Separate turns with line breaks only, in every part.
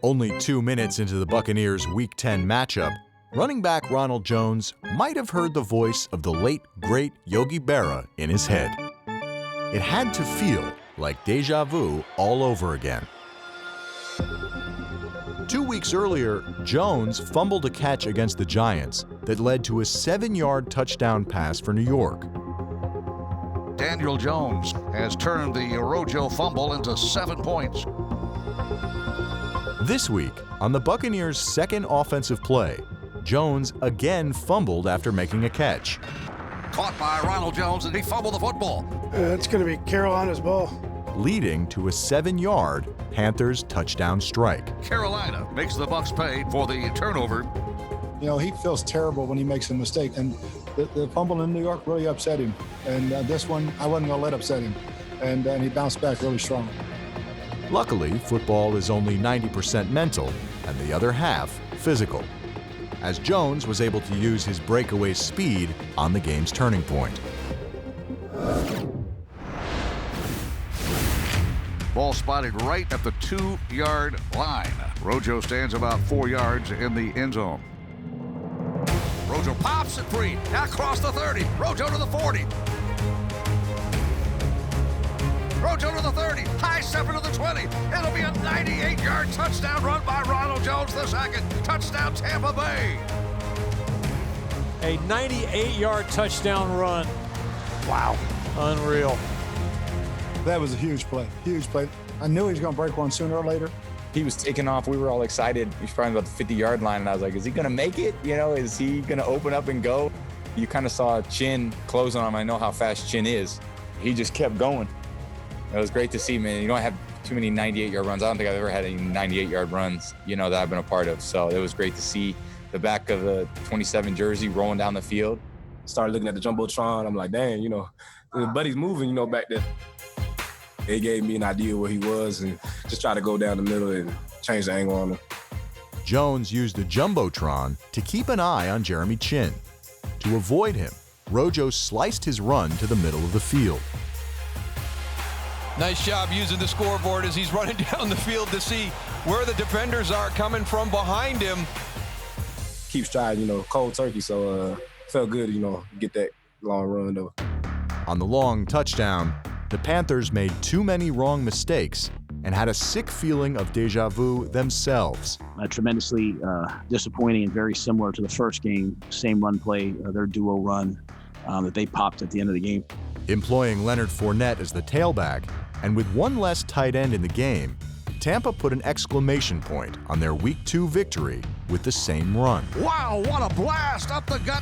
Only 2 minutes into the Buccaneers' Week 10 matchup, running back Ronald Jones might have heard the voice of the late, great Yogi Berra in his head. It had to feel like deja vu all over again. 2 weeks earlier, Jones fumbled a catch against the Giants that led to a 7-yard touchdown pass for New York.
Daniel Jones has turned the Rojo fumble into 7 points.
This week, on the Buccaneers' second offensive play, Jones again fumbled after making a catch.
Caught by Ronald Jones, and he fumbled the football.
It's going to be Carolina's ball.
Leading to a 7-yard Panthers touchdown strike.
Carolina makes the Bucs pay for the turnover.
You know, he feels terrible when he makes a mistake, and the fumble in New York really upset him. And this one, I wasn't going to let upset him. And he bounced back really strong.
Luckily, football is only 90% mental and the other half physical, as Jones was able to use his breakaway speed on the game's turning point.
Ball spotted right at the 2-yard line. Rojo stands about 4 yards in the end zone. Rojo pops it free, across the 30, Rojo to the 40. Rojo to the 30, high 7 to the 20. It'll be a 98-yard touchdown run by Ronald Jones II. Touchdown, Tampa Bay.
A 98-yard touchdown run. Wow, unreal.
That was a huge play, huge play. I knew he was going to break one sooner or later.
He was taking off. We were all excited. He was probably about the 50-yard line, and I was like, is he going to make it? You know, is he going to open up and go? You kind of saw Chin close on him. I know how fast Chin is. He just kept going. It was great to see, man. You don't have too many 98-yard runs. I don't think I've ever had any 98-yard runs, you know, that I've been a part of. So it was great to see the back of the 27 jersey rolling down the field.
Started looking at the Jumbotron. I'm like, dang, you know, the buddy's moving, you know, back there. It gave me an idea where he was and just try to go down the middle and change the angle on him.
Jones used the Jumbotron to keep an eye on Jeremy Chin. To avoid him, Rojo sliced his run to the middle of the field.
Nice job using the scoreboard as he's running down the field to see where the defenders are coming from behind him.
Keep striding, you know, cold turkey, so felt good, you know, get that long run though.
On the long touchdown, the Panthers made too many wrong mistakes and had a sick feeling of deja vu themselves.
Tremendously disappointing and very similar to the first game. Same run play, their duo run that they popped at the end of the game.
Employing Leonard Fournette as the tailback, and with one less tight end in the game, Tampa put an exclamation point on their Week 2 victory with the same run.
Wow, what a blast up the gut.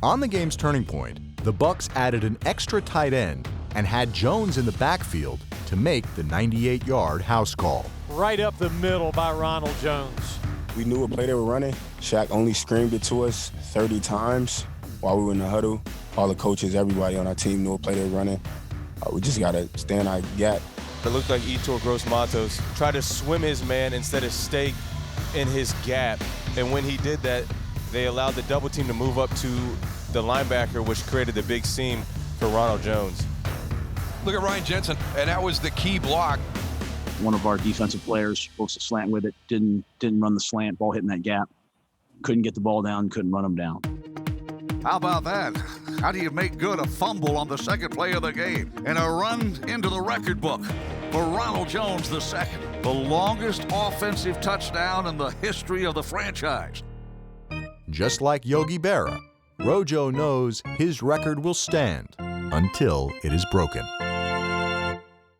On the game's turning point, the Bucs added an extra tight end and had Jones in the backfield to make the 98-yard house call.
Right up the middle by Ronald Jones.
We knew what play they were running. Shaq only screamed it to us 30 times while we were in the huddle. All the coaches, everybody on our team knew what play they were running. We just got to stay in our gap.
It looked like Yetur Gross-Matos tried to swim his man instead of stay in his gap. And when he did that, they allowed the double team to move up to the linebacker, which created the big seam for Ronald Jones.
Look at Ryan Jensen, and that was the key block.
One of our defensive players supposed to slant with it, didn't run the slant, ball hitting that gap. Couldn't get the ball down, couldn't run him down.
How about that? How do you make good a fumble on the second play of the game and a run into the record book for Ronald Jones II, the longest offensive touchdown in the history of the franchise?
Just like Yogi Berra, Rojo knows his record will stand until it is broken.